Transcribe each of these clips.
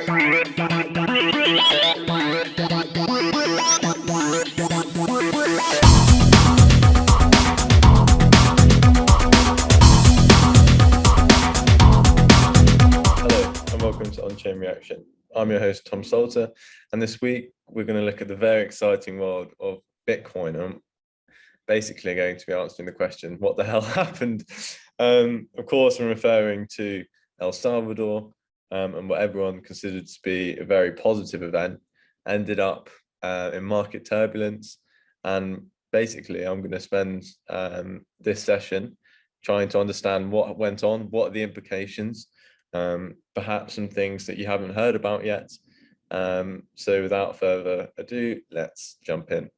And welcome to Onchain Reaction. I'm your host, Tom Salter, and this week we're going to look at the very exciting world of Bitcoin. I'm basically going to be answering the question, what the hell happened? Of course, I'm referring to El Salvador and what everyone considered to be a very positive event ended up in market turbulence. And basically, I'm going to spend this session trying to understand what went on, what are the implications, perhaps some things that you haven't heard about yet. So without further ado, let's jump in.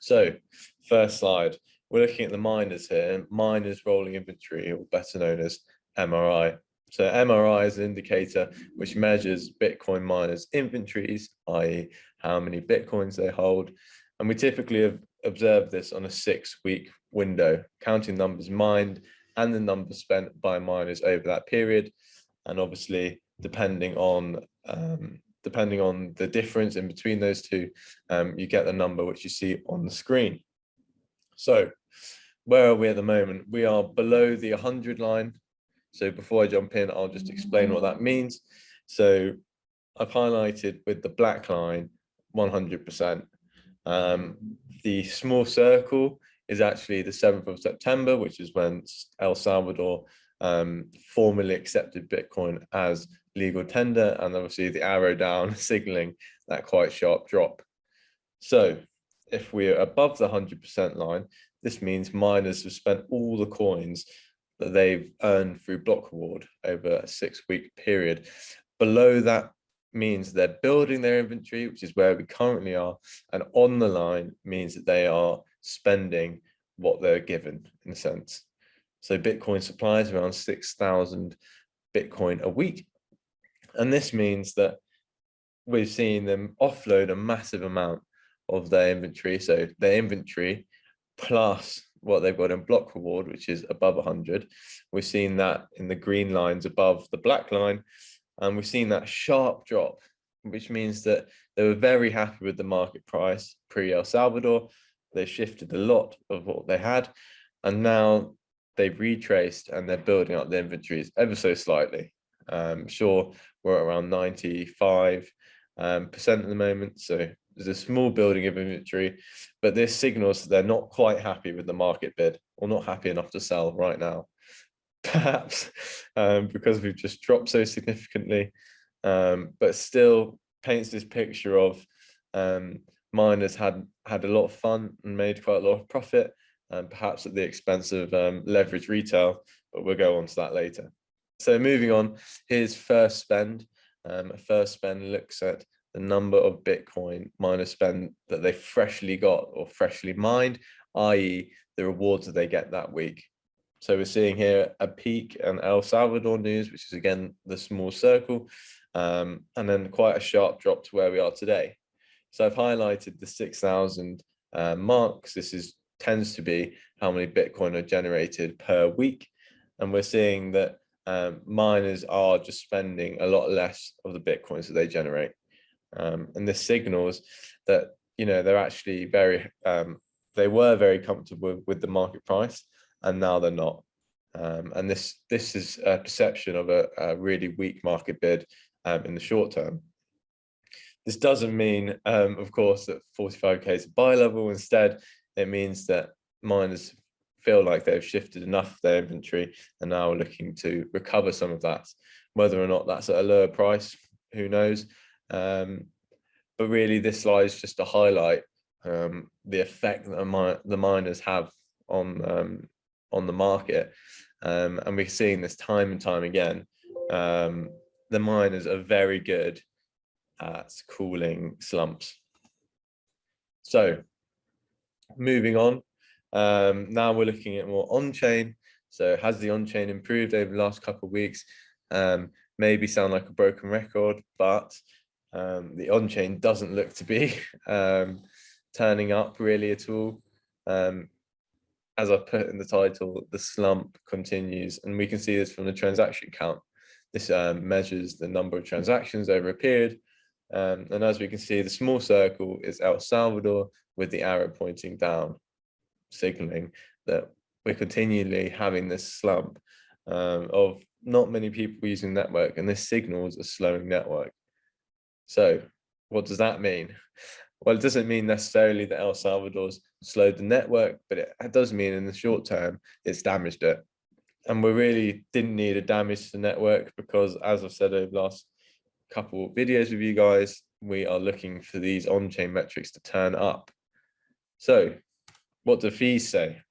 So first slide, we're looking at the miners here, miners rolling inventory, or better known as MRI. So MRI is an indicator which measures Bitcoin miners' inventories, i.e. how many Bitcoins they hold. And we typically have observed this on a 6-week window, counting numbers mined and the numbers spent by miners over that period. And obviously, depending on the difference in between those two, you get the number which you see on the screen. So where are we at the moment? We are below the 100 line. So before I jump in, I'll just explain what that means. So I've highlighted with the black line 100%. The small circle is actually the 7th of September, which is when El Salvador formally accepted Bitcoin as legal tender, and obviously the arrow down signaling that quite sharp drop. So if we're above the 100% line, this means miners have spent all the coins that they've earned through block reward over a 6-week period. Below that means they're building their inventory, which is where we currently are, and on the line means that they are spending what they're given, in a sense. So Bitcoin supply is around 6,000 Bitcoin a week. And this means that we've seen them offload a massive amount of their inventory. So their inventory plus what they've got in block reward, which is above 100. We've seen that in the green lines above the black line. And we've seen that sharp drop, which means that they were very happy with the market price pre-El Salvador. They shifted a lot of what they had. And now they've retraced and they're building up the inventories ever so slightly. Sure, we're at around 95% at the moment. So there's a small building of inventory, but this signals that they're not quite happy with the market bid, or not happy enough to sell right now. Perhaps because we've just dropped so significantly, but still paints this picture of miners had a lot of fun and made quite a lot of profit, perhaps at the expense of leverage retail, but we'll go on to that later. So moving on, here's first spend. First spend looks at the number of Bitcoin miners spend that they freshly got or freshly mined, i.e. the rewards that they get that week. So we're seeing here a peak in El Salvador news, which is again the small circle, and then quite a sharp drop to where we are today. So I've highlighted the 6,000 marks. This tends to be how many Bitcoin are generated per week. And we're seeing that miners are just spending a lot less of the Bitcoins that they generate. And this signals that, they're actually they were very comfortable with the market price, and now they're not. And this is a perception of a really weak market bid in the short term. This doesn't mean, of course, that 45K is a buy level. Instead, it means that miners feel like they've shifted enough of their inventory and now are looking to recover some of that. Whether or not that's at a lower price, who knows? But really, this slide is just to highlight the effect that the miners have on the market. And we're seeing this time and time again. The miners are very good at cooling slumps. So moving on, now we're looking at more on-chain. So has the on-chain improved over the last couple of weeks? Maybe sound like a broken record, but the on-chain doesn't look to be turning up really at all. As I put in the title, the slump continues, and we can see this from the transaction count. This measures the number of transactions over a period. And as we can see, the small circle is El Salvador with the arrow pointing down, signaling that we're continually having this slump of not many people using the network, and this signals a slowing network. So what does that mean? Well, it doesn't mean necessarily that El Salvador's slowed the network, but it does mean in the short term, it's damaged it. And we really didn't need a damage to the network because, as I've said over the last couple of videos with you guys, we are looking for these on-chain metrics to turn up. So what do fees say?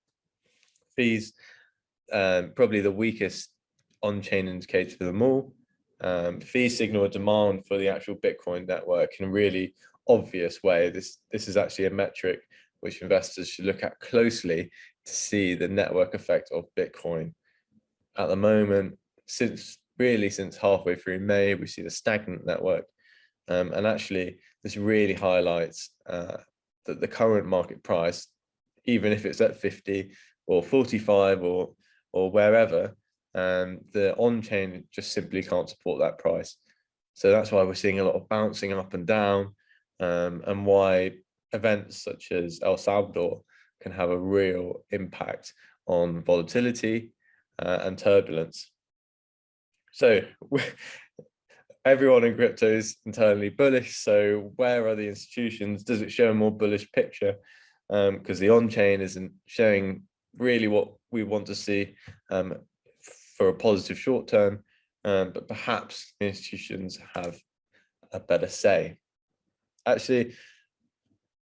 Fees, probably the weakest on-chain indicator of them all. Fees signal a demand for the actual Bitcoin network in a really obvious way. This is actually a metric which investors should look at closely to see the network effect of Bitcoin. At the moment, since halfway through May, we see the stagnant network. And actually, this really highlights that the current market price, even if it's at 50 or 45 or wherever, the on-chain just simply can't support that price. So that's why we're seeing a lot of bouncing up and down, and why events such as El Salvador can have a real impact on volatility and turbulence. So everyone in crypto is internally bullish. So where are the institutions? Does it show a more bullish picture? Because the on-chain isn't showing really what we want to see for a positive short term, but perhaps institutions have a better say. Actually,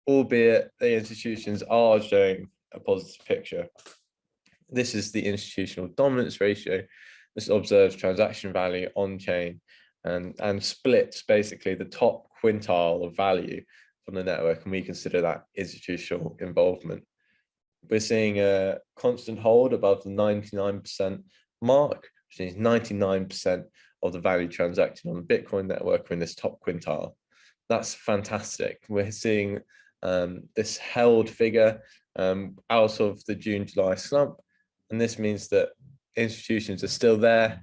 albeit the institutions are showing a positive picture. This is the institutional dominance ratio. This observes transaction value on chain and splits basically the top quintile of value from the network, and we consider that institutional involvement. We're seeing a constant hold above the 99% mark, which means 99% of the value transacted on the Bitcoin network are in this top quintile. That's fantastic. We're seeing this held figure out of the June-July slump. And this means that institutions are still there,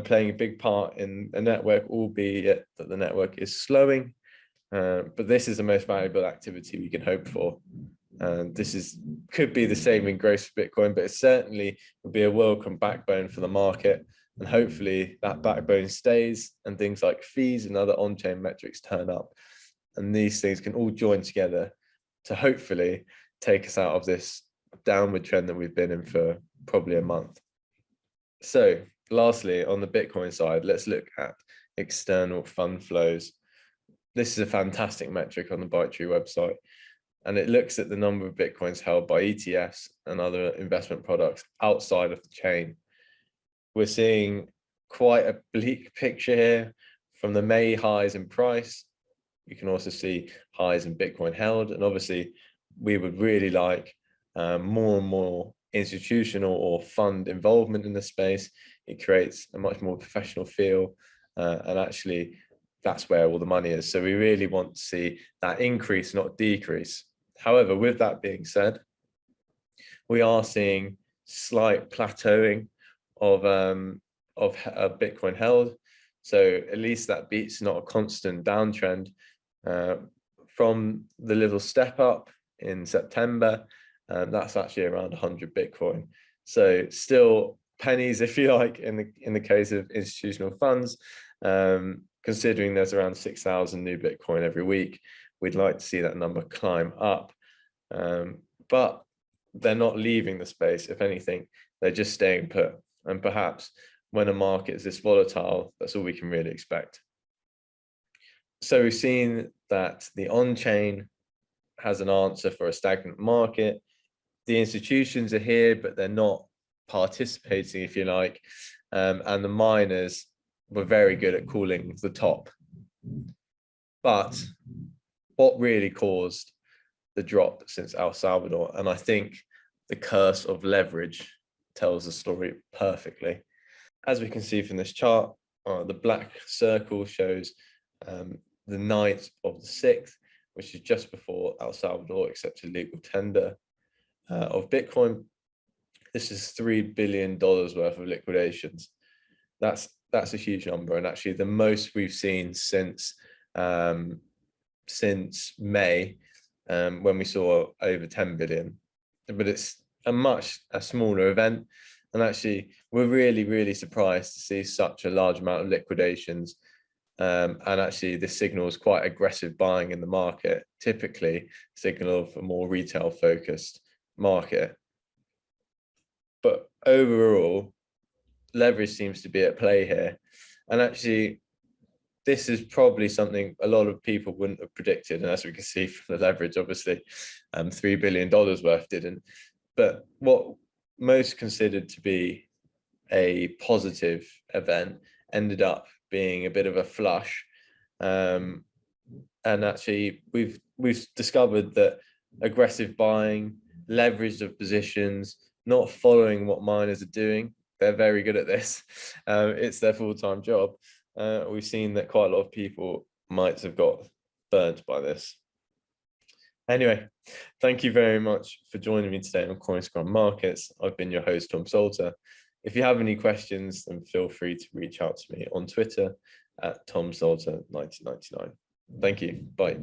playing a big part in a network, albeit that the network is slowing. But this is the most valuable activity we can hope for. This could be the same in growth for Bitcoin, but it certainly would be a welcome backbone for the market. And hopefully that backbone stays and things like fees and other on-chain metrics turn up. And these things can all join together to hopefully take us out of this downward trend that we've been in for probably a month. So lastly, on the Bitcoin side, let's look at external fund flows. This is a fantastic metric on the ByteTree website, and it looks at the number of Bitcoins held by ETFs and other investment products outside of the chain. We're seeing quite a bleak picture here from the May highs in price. You can also see highs in Bitcoin held, and obviously we would really like more and more institutional or fund involvement in the space. It creates a much more professional feel, and actually that's where all the money is. So we really want to see that increase, not decrease. However, with that being said, we are seeing slight plateauing of Bitcoin held. So at least that beats not a constant downtrend. From the little step up in September, that's actually around 100 Bitcoin. So still pennies, if you like, in the case of institutional funds, considering there's around 6,000 new Bitcoin every week. We'd like to see that number climb up, but they're not leaving the space. If anything, they're just staying put. And perhaps when a market is this volatile, that's all we can really expect. So we've seen that the on-chain has an answer for a stagnant market. The institutions are here, but they're not participating, if you like. And the miners were very good at calling the top. But what really caused the drop since El Salvador, and I think the curse of leverage tells the story perfectly. As we can see from this chart, the black circle shows the night of the 6th, which is just before El Salvador accepted legal tender of Bitcoin. This is $3 billion worth of liquidations. That's that's a huge number, and actually the most we've seen since May, when we saw over 10 billion. But it's a smaller event, and actually we're really surprised to see such a large amount of liquidations. And actually this signals quite aggressive buying in the market, typically signal of a more retail focused market. But overall, leverage seems to be at play here, and actually this is probably something a lot of people wouldn't have predicted, and as we can see from the leverage, obviously $3 billion worth didn't. But what most considered to be a positive event ended up being a bit of a flush, and actually we've discovered that aggressive buying, leverage of positions, not following what miners are doing, they're very good at this. It's their full-time job. We've seen that quite a lot of people might have got burnt by this. Anyway, thank you very much for joining me today on Coinscrum Markets. I've been your host, Tom Salter. If you have any questions, then feel free to reach out to me on Twitter at TomSalter1999. Thank you. Bye.